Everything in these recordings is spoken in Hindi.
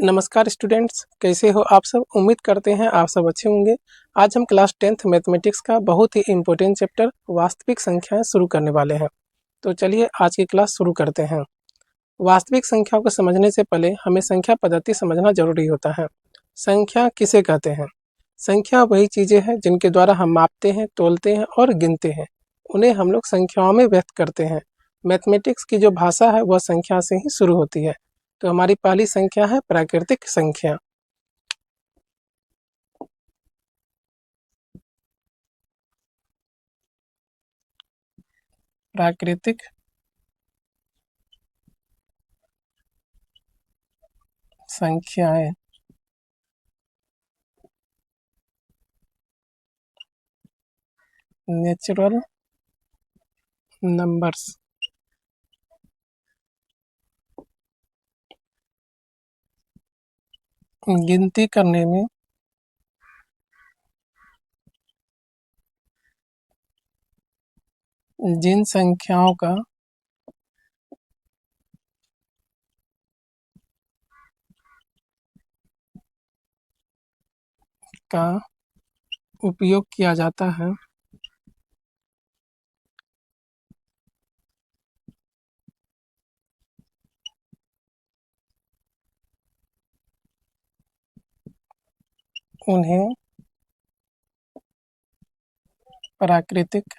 नमस्कार स्टूडेंट्स, कैसे हो आप सब। उम्मीद करते हैं आप सब अच्छे होंगे। आज हम क्लास 10th मैथमेटिक्स का बहुत ही इम्पोर्टेंट चैप्टर वास्तविक संख्याएं शुरू करने वाले हैं। तो चलिए आज की क्लास शुरू करते हैं। वास्तविक संख्याओं को समझने से पहले हमें संख्या पद्धति समझना जरूरी होता है। संख्या किसे कहते हैं? संख्या वही चीज़ें हैं जिनके द्वारा हम मापते हैं, तोलते हैं और गिनते हैं। उन्हें हम लोग संख्याओं में व्यक्त करते हैं। मैथमेटिक्स की जो भाषा है वह संख्या से ही शुरू होती है। तो हमारी पहली संख्या है प्राकृतिक संख्या। प्राकृतिक संख्याएं नेचुरल नंबर्स। गिनती करने में जिन संख्याओं का उपयोग किया जाता है उन्हें प्राकृतिक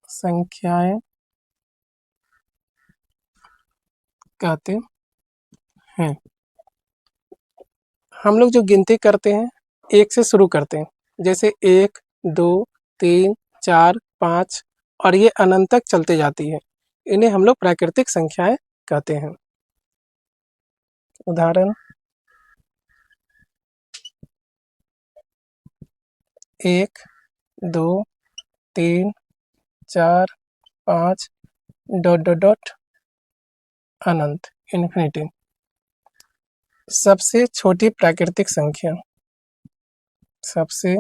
संख्याएं कहते हैं। हम लोग जो गिनती करते हैं एक से शुरू करते हैं, जैसे 1, 2, 3, 4, 5 और ये अनंत तक चलते जाती है। इन्हें हम लोग प्राकृतिक संख्याएं कहते हैं। उदाहरण 1, 2, 3, 4, 5 ... अनंत, इन्फिनिटी। सबसे छोटी प्राकृतिक संख्या, सबसे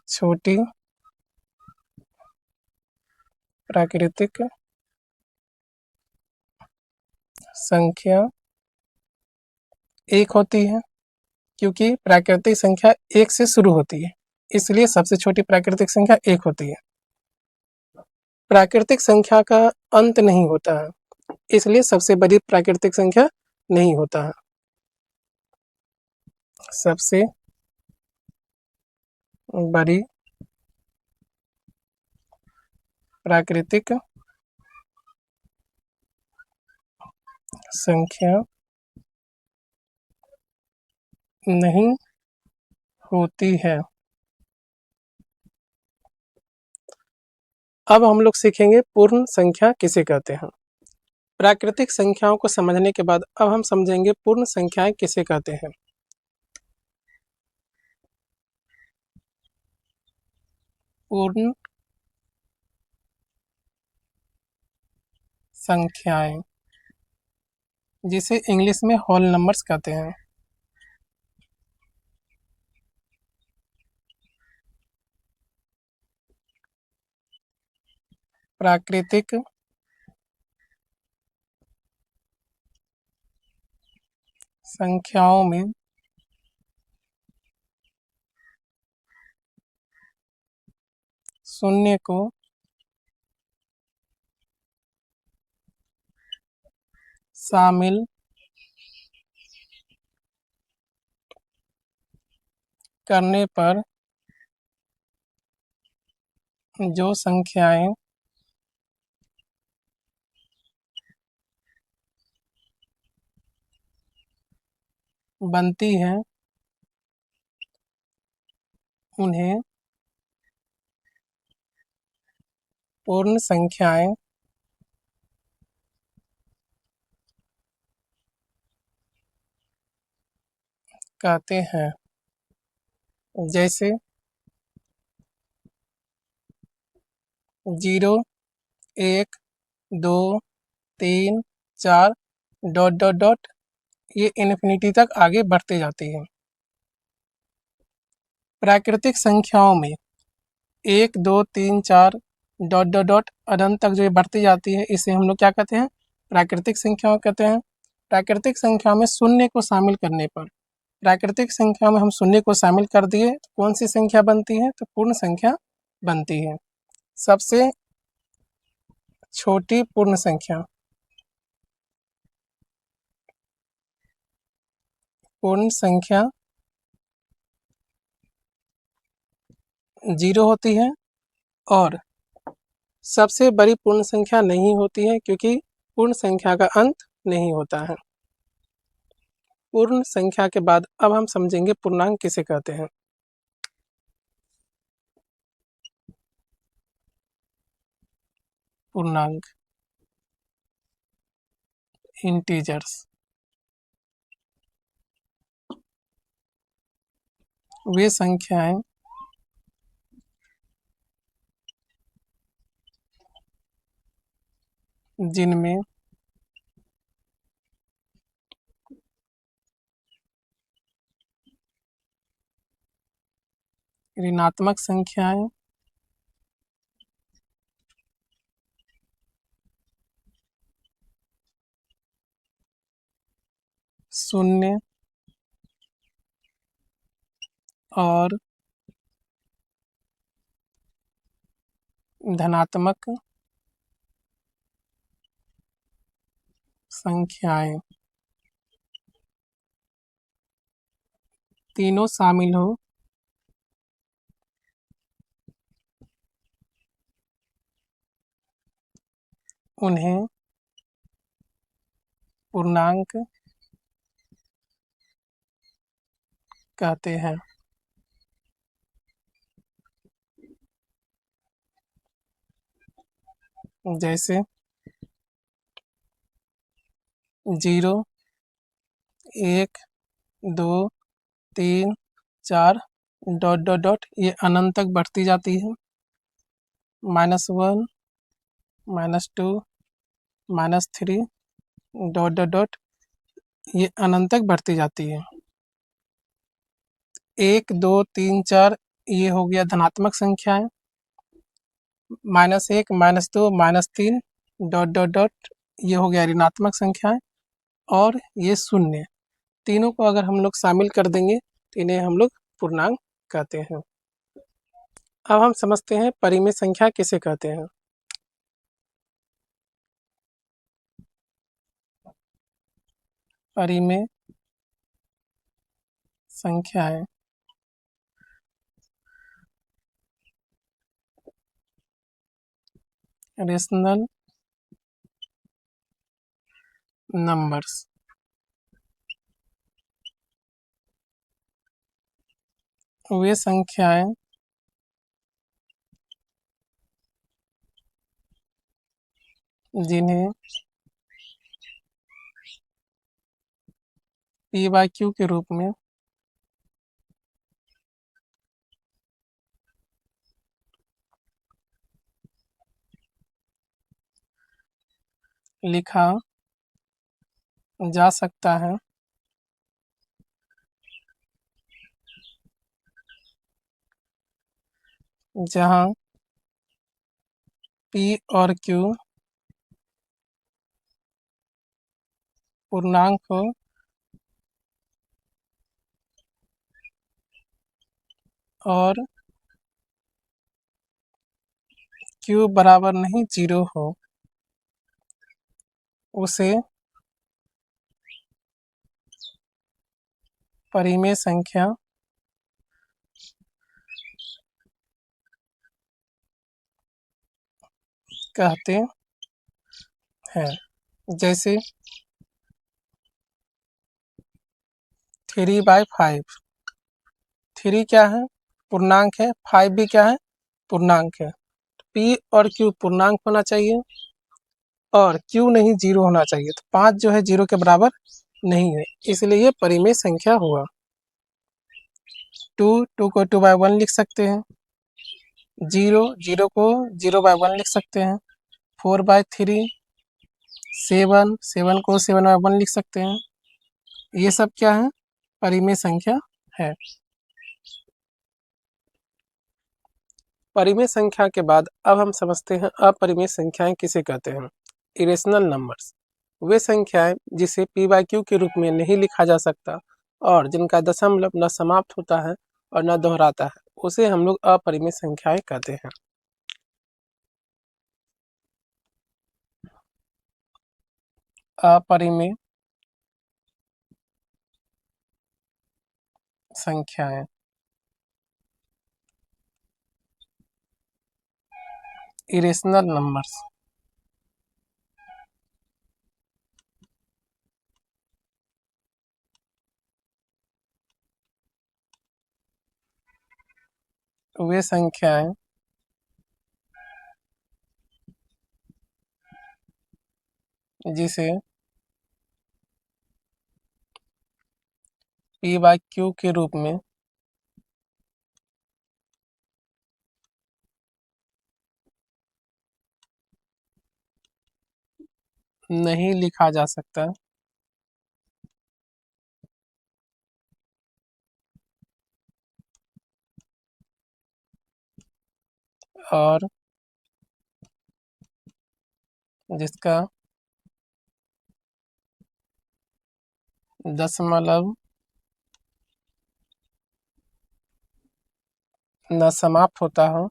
छोटी प्राकृतिक संख्या 1 होती है, क्योंकि प्राकृतिक संख्या 1 से शुरू होती है, इसलिए सबसे छोटी प्राकृतिक संख्या 1 होती है। प्राकृतिक संख्या का अंत नहीं होता है, इसलिए सबसे बड़ी प्राकृतिक संख्या नहीं होता है। सबसे बड़ी प्राकृतिक संख्या नहीं होती है। अब हम लोग सीखेंगे पूर्ण संख्या किसे कहते हैं। प्राकृतिक संख्याओं को समझने के बाद अब हम समझेंगे पूर्ण संख्याएं किसे कहते हैं। पूर्ण संख्याएं, जिसे इंग्लिश में होल नंबर्स कहते हैं। प्राकृतिक संख्याओं में शून्य को शामिल करने पर जो संख्याएं बनती हैं उन्हें पूर्ण संख्याएं कहते हैं। जैसे 0, 1, 2, 3, 4 ... ये इन्फिनिटी तक आगे बढ़ते जाती हैं। प्राकृतिक संख्याओं में 1, 2, 3, 4 डॉट डॉट डॉट अनंत तक जो ये बढ़ती जाती है इसे हम लोग क्या कहते हैं, प्राकृतिक संख्या कहते हैं। प्राकृतिक संख्या में शून्य को शामिल करने पर, प्राकृतिक संख्या में हम शून्य को शामिल कर दिए तो कौन सी संख्या बनती है, तो पूर्ण संख्या बनती है। सबसे छोटी पूर्ण संख्या, पूर्ण संख्या 0 होती है और सबसे बड़ी पूर्ण संख्या नहीं होती है क्योंकि पूर्ण संख्या का अंत नहीं होता है। पूर्ण संख्या के बाद अब हम समझेंगे पूर्णांक किसे कहते हैं। पूर्णांक, इंटीजर्स, वे संख्याएं जिनमें ऋणात्मक संख्याएं शून्य और धनात्मक संख्याएं तीनों शामिल हो उन्हें पूर्णांक कहते हैं। जैसे 0, 1, 2, 3, 4 डॉट डॉट डॉट ये अनंत तक बढ़ती जाती है। -1, -2, -3 डॉट डॉट डॉट ये अनंत तक बढ़ती जाती है। 1, 2, 3, 4 ये हो गया धनात्मक संख्याएं। -1, -2, -3 डॉट डॉट डॉट ये हो गया ऋणात्मक संख्याएं और ये शून्य, तीनों को अगर हम लोग शामिल कर देंगे तो इन्हें हम लोग पूर्णांक कहते हैं। अब हम समझते हैं परिमेय संख्या किसे कहते हैं। परिमेय संख्याएं रेशनल नंबर्स, वे संख्याएं जिन्हें p/q के रूप में लिखा जा सकता है, जहां p और q पूर्णांक हो और q बराबर नहीं 0 हो, उसे परिमेय संख्या कहते हैं। जैसे 3/5, 3 क्या है, पूर्णांक है, 5 भी क्या है, पूर्णांक है। p और q पूर्णांक होना चाहिए और q नहीं 0 होना चाहिए, तो 5 जो है 0 के बराबर नहीं है, इसलिए ये परिमेय संख्या हुआ। 2 को 2/1 लिख सकते हैं, 0 को 0/1 लिख सकते हैं, 4/3, 7 को 7/1 लिख सकते हैं। ये सब क्या है, परिमेय संख्या है। परिमेय संख्या के बाद अब हम समझते हैं अपरिमेय संख्याएं किसे कहते हैं। इरेशनल नंबर्स वे संख्याएं जिसे पी बाई क्यू के रूप में नहीं लिखा जा सकता और जिनका दशमलव न समाप्त होता है और न दोहराता है, उसे हम लोग अपरिमेय संख्याएं कहते हैं। अपरिमेय संख्याएं इरेशनल नंबर्स वे संख्याएं जिसे पी बाई क्यू के रूप में नहीं लिखा जा सकता और जिसका दशमलव न समाप्त होता हो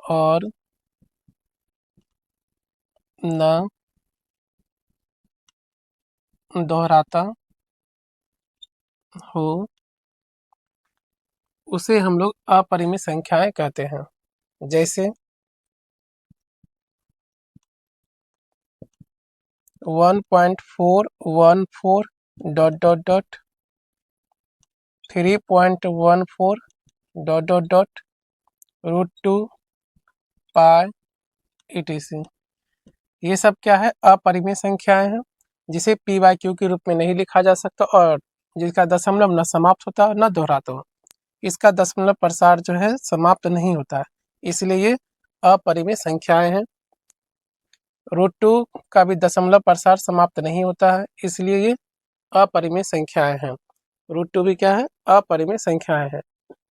और न दोहराता हो, उसे हम लोग अपरिमेय संख्याएं कहते हैं। जैसे 1.414 dot dot dot 3.14 dot dot dot √2 पाई etc। ये सब क्या है? अपरिमेय संख्याएं हैं जिसे पी बाई क्यू के रूप में नहीं लिखा जा सकता और जिसका दशमलव न समाप्त होता और न दोहराता हो। इसका दशमलव प्रसार जो है समाप्त नहीं होता है, इसलिए ये अपरिमेय संख्याएं हैं। √2 का भी दशमलव प्रसार समाप्त नहीं होता है, इसलिए ये अपरिमेय संख्याएं हैं। √2 भी क्या है? अपरिमेय संख्याएं हैं।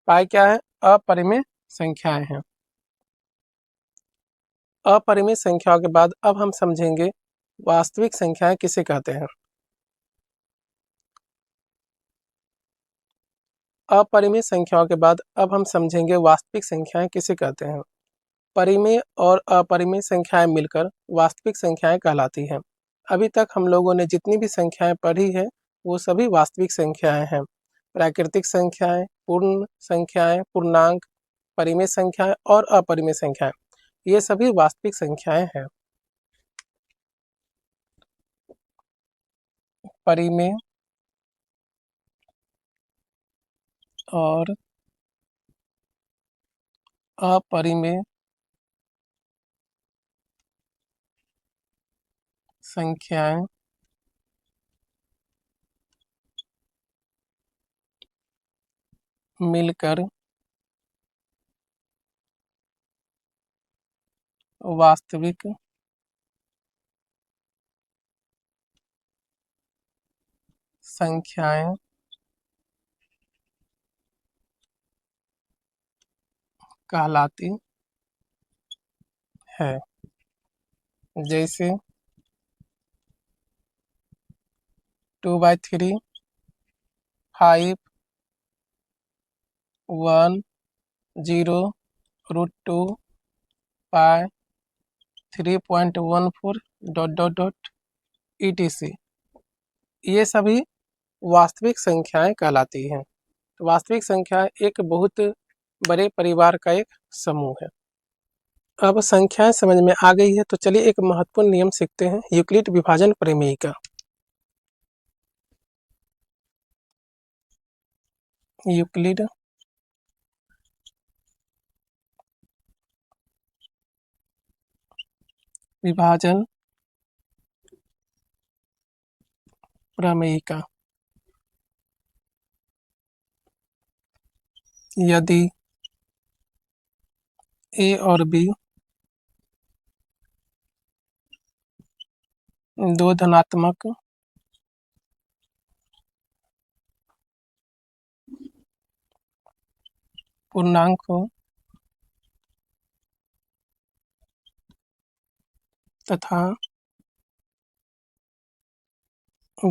पाई क्या है? अपरिमेय संख्याएं हैं। अपरिमेय संख्याओं के बाद अब हम समझेंगे वास्तविक संख्याएं किसे कहते हैं। अपरिमेय संख्याओं के बाद अब हम समझेंगे वास्तविक संख्याएं किसे कहते हैं। परिमेय और अपरिमेय संख्याएं मिलकर वास्तविक संख्याएं कहलाती हैं। अभी तक हम लोगों ने जितनी भी संख्याएं पढ़ी है वो सभी वास्तविक संख्याएं हैं। प्राकृतिक संख्याएं, पूर्ण संख्याएं, पूर्णांक, परिमेय संख्याएं और अपरिमेय संख्याएं, ये सभी वास्तविक संख्याएं हैं। परिमेय और अपरिमेय संख्याएं मिलकर वास्तविक संख्याएं कहलाती है। जैसे 2/3, 5, 1, 0, √2 पाई 3.14 डॉट डॉट डॉट etc। ये सभी वास्तविक संख्याएं कहलाती हैं। वास्तविक संख्या एक बहुत बड़े परिवार का एक समूह है। अब संख्याएं समझ में आ गई है तो चलिए एक महत्वपूर्ण नियम सीखते हैं, यूक्लिड विभाजन प्रमेय का। यूक्लिड विभाजन प्रमेय का। यदि ए और बी दो धनात्मक पूर्णांक हो तथा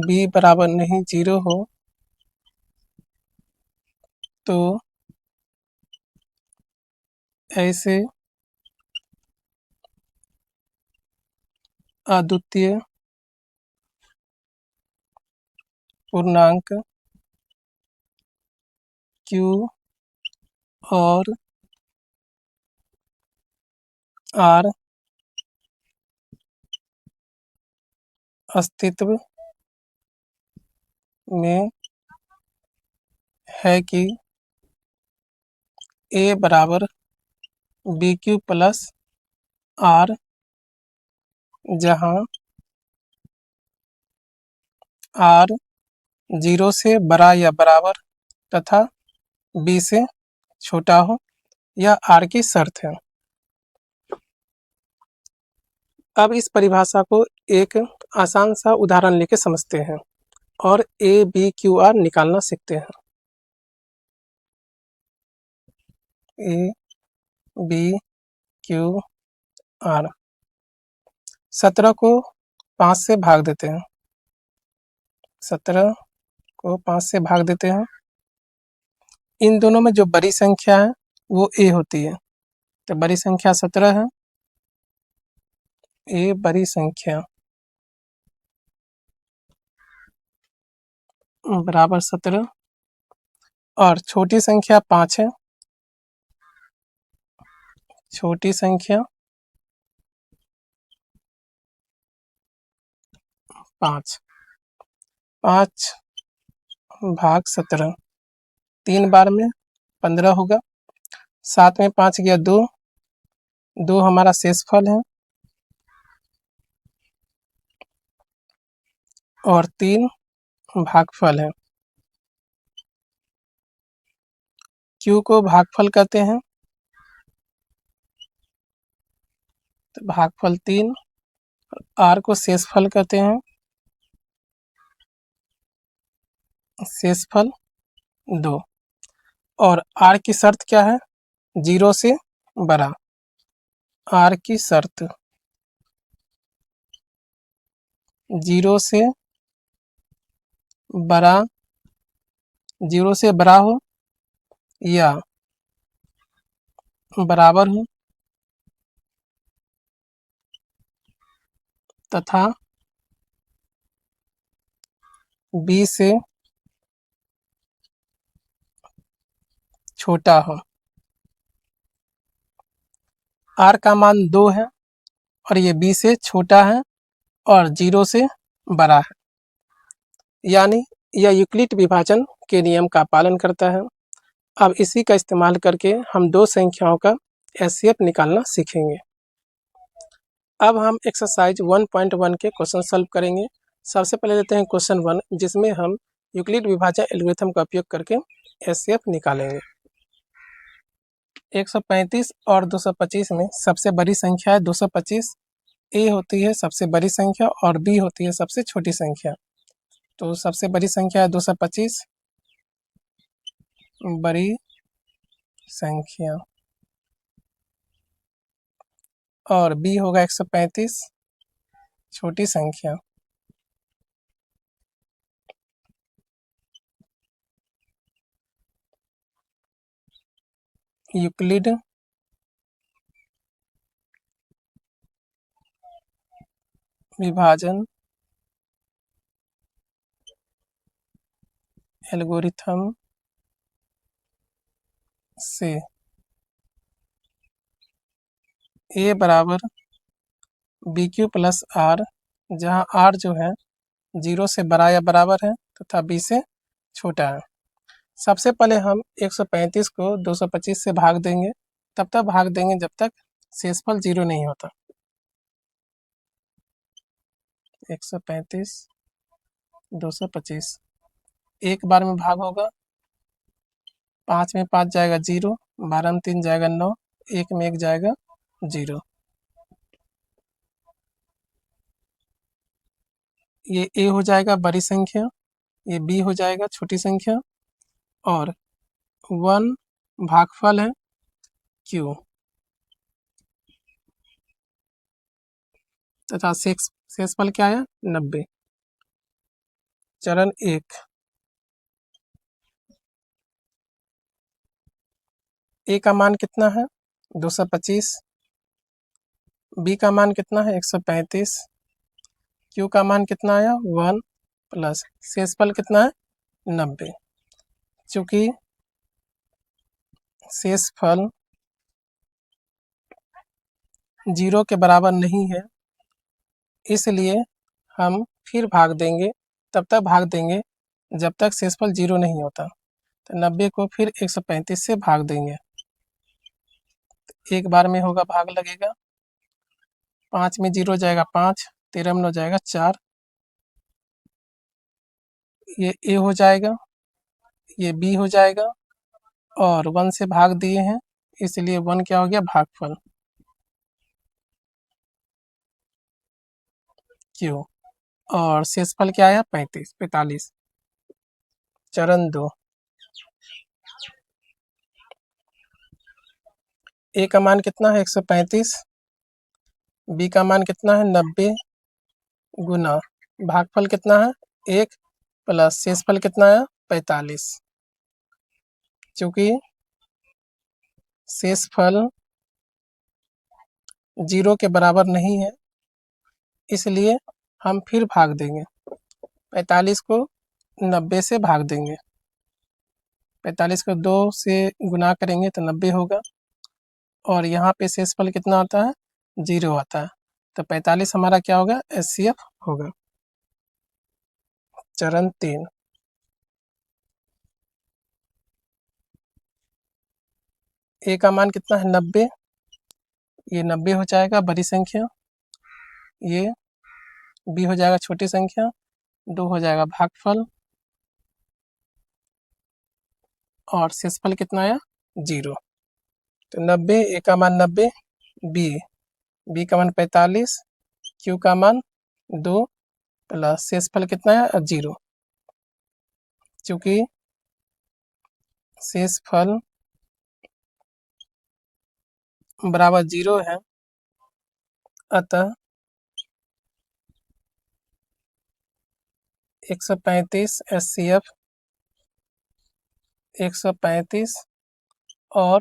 b बराबर नहीं 0 हो तो ऐसे अद्वितीय पूर्णांक q और r अस्तित्व में है कि a बराबर बी क्यू प्लस r, जहाँ r 0 से बड़ा या बराबर तथा b से छोटा हो, यह r की शर्त है। अब इस परिभाषा को एक आसान सा उदाहरण लेके समझते हैं और a b q r निकालना सीखते हैं। a b q r 17 को 5 से भाग देते हैं। 17 को 5 से भाग देते हैं। इन दोनों में जो बड़ी संख्या है वो a होती है, तो बड़ी संख्या 17 है, a बड़ी संख्या बराबर 17 और छोटी संख्या 5 है। छोटी संख्या 5 भाग 17 3 बार में 15 होगा। 7 में 5 गया 2, 2 हमारा शेषफल है और 3 भागफल है। q को भागफल कहते हैं, तो भागफल 3, r को शेषफल कहते हैं, शेषफल 2 और r की शर्त क्या है? 0 से बड़ा। r की शर्त 0 से बड़ा, 0 से बड़ा हो या बराबर हो तथा b से छोटा हो। r का मान 2 है और ये b से छोटा है और 0 से बड़ा है, यानी यह यूक्लिड विभाजन के नियम का पालन करता है। अब इसी का इस्तेमाल करके हम दो संख्याओं का एचसीएफ निकालना सीखेंगे। अब हम एक्सरसाइज 1.1 के क्वेश्चन सॉल्व करेंगे। सबसे पहले लेते हैं क्वेश्चन 1, जिसमें हम यूक्लिड विभाजन एल्गोरिथम का उपयोग करके एचसीएफ निकालेंगे। 135 और 225 में सबसे बड़ी संख्या है 225, ए होती है सबसे बड़ी संख्या और बी होती है सबसे छोटी संख्या। तो सबसे बड़ी संख्या है 225, बड़ी संख्या, और बी होगा 135, छोटी संख्या। यूक्लिड विभाजन एल्गोरिथम से ए बराबर बी क्यू प्लस आर, जहाँ आर जो है 0 से बड़ा या बराबर है तथा बी से छोटा है। सबसे पहले हम 135 को 225 से भाग देंगे, तब तक भाग देंगे जब तक शेषफल 0 नहीं होता। 135 225 एक बार में भाग होगा, 5 में 5 जाएगा 0, 12 में 3 जाएगा 9, 1 में 1 जाएगा 0। ये ए हो जाएगा बड़ी संख्या, ये बी हो जाएगा छोटी संख्या, और 1 भागफल है Q तथा शेषफल क्या है 90। चरण 1, A का मान कितना है 225, B का मान कितना है 135, Q का मान कितना आया 1 प्लस शेषफल कितना है 90। चूंकि शेषफल 0 के बराबर नहीं है, इसलिए हम फिर भाग देंगे, तब तक भाग देंगे जब तक शेषफल 0 नहीं होता। तो 90 को फिर 135 से भाग देंगे, एक बार में होगा भाग लगेगा, 5 में 0 जाएगा 5, 13 में हो जाएगा 4, ये A हो जाएगा, ये B हो जाएगा, और 1 से भाग दिए हैं इसलिए 1 क्या हो गया भागफल Q, और शेषफल क्या आया 45। चरण 2, A का मान कितना है 135, B का मान कितना है 90 गुना भागफल कितना है 1 प्लस शेषफल कितना है 45। चूंकि शेषफल 0 के बराबर नहीं है, इसलिए हम फिर भाग देंगे, 45 को 90 से भाग देंगे, 45 को 2 से गुना करेंगे तो 90 होगा, और यहाँ पे शेषफल कितना आता है 0 आता है, तो 45 हमारा क्या होगा HCF होगा। चरण 3, A का मान कितना है 90, ये 90 हो जाएगा बड़ी संख्या, ये B हो जाएगा छोटी संख्या, 2 हो जाएगा भागफल, और शेषफल कितना आया 0। तो 90, A का मान 90, B का मान 45, Q का मान 2 प्लस शेषफल कितना है 0। चूंकि शेषफल बराबर 0 है, अतः 135 HCF 135 और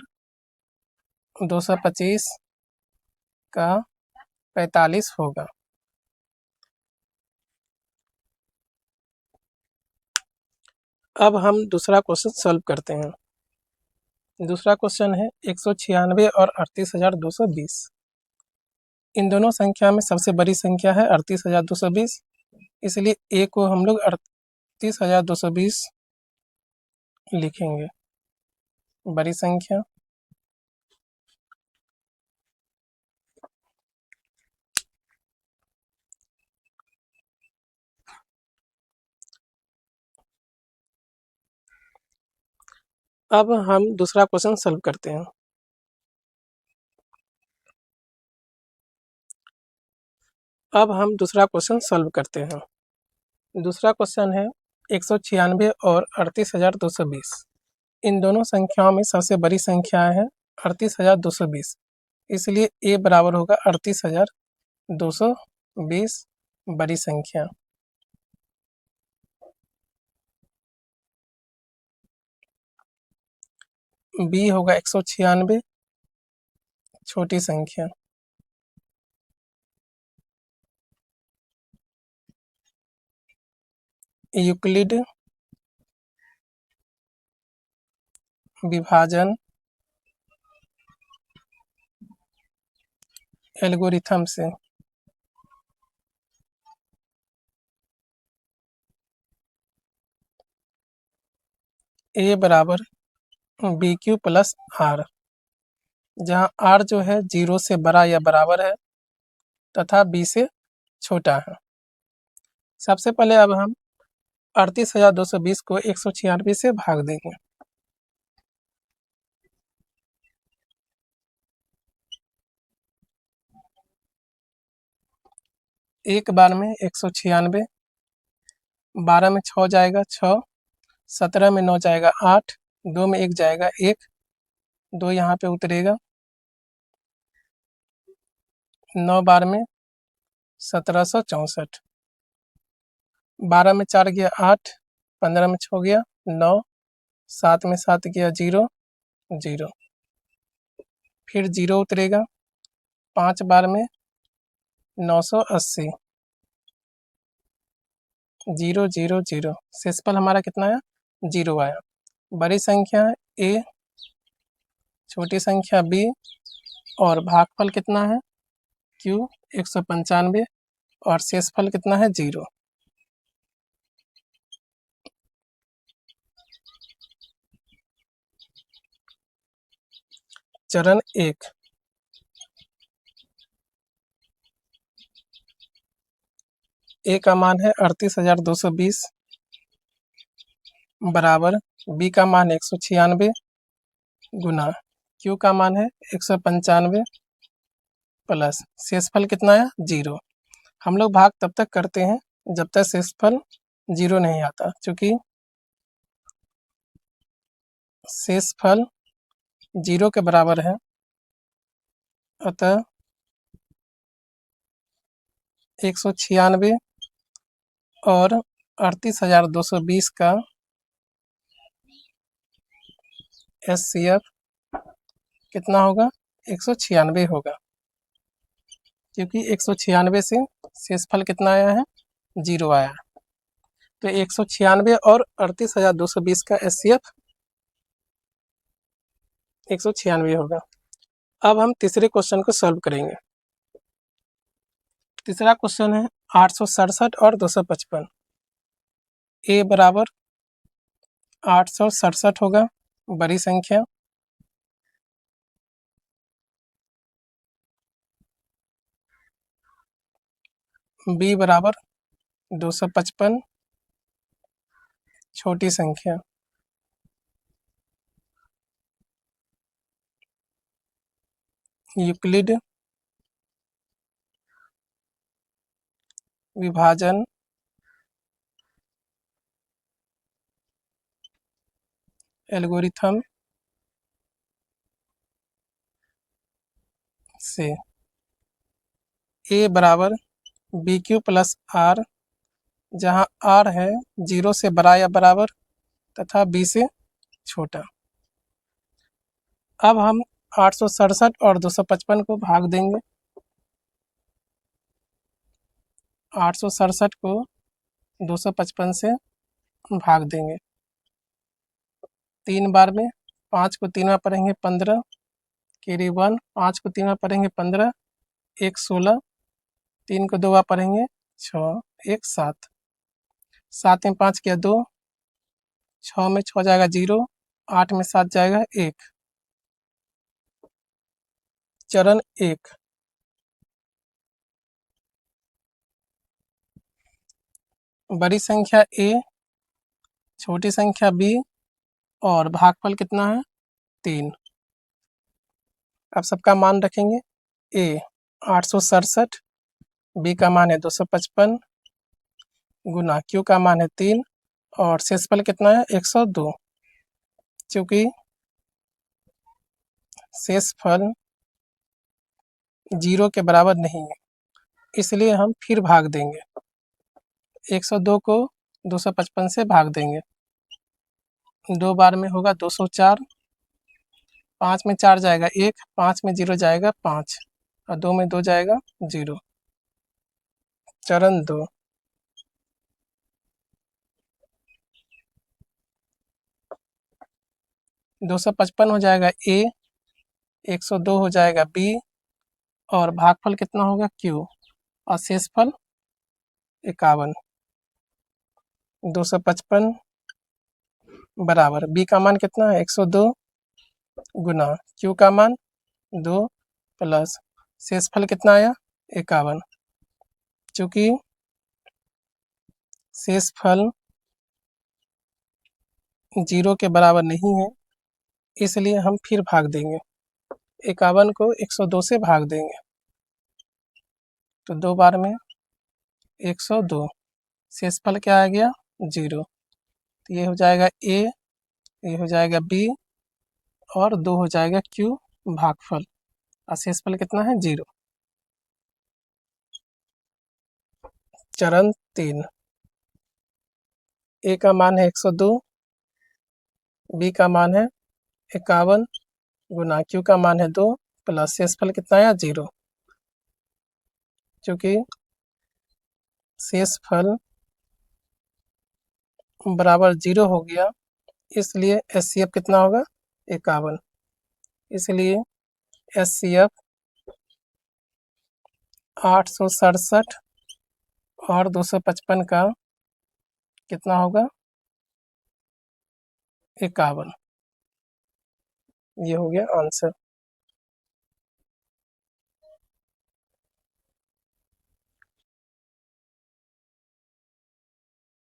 225 का 45 होगा। अब हम दूसरा क्वेश्चन सॉल्व करते हैं। दूसरा क्वेश्चन है 196 और 38,220। इन दोनों संख्या में सबसे बड़ी संख्या है 38,220, इसलिए A को हम लोग 38,220 लिखेंगे, बड़ी संख्या। अब हम दूसरा क्वेश्चन सॉल्व करते हैं। अब हम दूसरा क्वेश्चन सॉल्व करते हैं। दूसरा क्वेश्चन है 196 और 38,220। इन दोनों संख्याओं में सबसे बड़ी संख्या है 38,220, इसलिए A बराबर होगा 38,220 बड़ी संख्या। B होगा 196 छोटी संख्या। यूक्लिड विभाजन एल्गोरिथम से A बराबर BQ प्लस R, जहाँ R जो है 0 से बड़ा या बराबर है तथा B से छोटा है। सबसे पहले अब हम 38,220 को 196 से भाग देंगे। एक बार में 196, 12 में 6 जाएगा 6, 17 में 9 जाएगा 8, 2 में 1 जाएगा 1, 2 यहाँ पे उतरेगा, 9 बार में 1764, 12 में 4 गया 8, 15 में 6 गया 9, 7 में 7 गया 0, 0, फिर 0 उतरेगा, 5 बार में 980, 0, 0, 0, शेषफल हमारा कितना आया? 0 आया। बड़ी संख्या a, छोटी संख्या b और भागफल कितना है? q 195 और शेषफल कितना है? 0। चरण 1, a का मान है 38,220 बराबर b का मान है 196 गुना q का मान है 195 प्लस शेषफल कितना है? 0। हम लोग भाग तब तक करते हैं जब तक शेषफल 0 नहीं आता, क्योंकि शेषफल 0 के बराबर है, अतः 196 और 38,220 का HCF कितना होगा? 196 होगा, क्योंकि 196 से शेषफल कितना आया है? 0 आया। तो 196 और 38,220 का HCF 196 होगा। अब हम तीसरे क्वेश्चन को सॉल्व करेंगे। तीसरा क्वेश्चन है 867 और 255। a बराबर 867 होगा, बड़ी संख्या, b बराबर 255 छोटी संख्या, यूक्लिड विभाजन एल्गोरिथम से a बराबर BQ प्लस R, जहाँ R है 0 से बड़ा या बराबर तथा b से छोटा। अब हम 867 और 255 को भाग देंगे। 867 को 255 से भाग देंगे 3 बार में, 5 को 3 बार पढ़ेंगे 15, कैरी 1, 5 को 3 बार पढ़ेंगे 15, 1 16, 3 को 2 बार पढ़ेंगे 6, 1 7, 7 में 5 किया 2, 6 में 6 जाएगा 0, 8 में 7 जाएगा 1। चरण 1, बड़ी संख्या a, छोटी संख्या b और भागफल कितना है? 3। अब सबका मान रखेंगे। a 867, b का मान है 255 गुना q का मान है 3 और शेषफल कितना है? 102। क्योंकि शेषफल 0 के बराबर नहीं है, इसलिए हम फिर भाग देंगे। 102 को 255 से भाग देंगे, 2 बार में होगा 204, 5 में 4 जाएगा 1, 5 में 0 जाएगा 5 और 2 में 2 जाएगा 0। चरण 2, दो सौ पचपन हो जाएगा a, 102 हो जाएगा b और भागफल कितना होगा? q और शेषफल 51। 255 बराबर b का मान कितना है? 102 गुना q का मान 2 प्लस शेषफल कितना आया? 51। चूँकि शेषफल 0 के बराबर नहीं है, इसलिए हम फिर भाग देंगे। 51 को 102 से भाग देंगे, तो 2 बार में 102, शेषफल क्या आ गया? 0। तो ये हो जाएगा a, ये हो जाएगा b और 2 हो जाएगा क्यू भागफल। अशेषफल कितना है 0। चरण 3, ए का मान है 102, बी का मान है 51 गुना क्यू का मान है 2 प्लस शेषफल कितना है 0। क्योंकि शेषफल बराबर 0 हो गया, इसलिए एचसीएफ कितना होगा 51। इसलिए एचसीएफ 867 और 255 का कितना होगा 51। ये हो गया आंसर।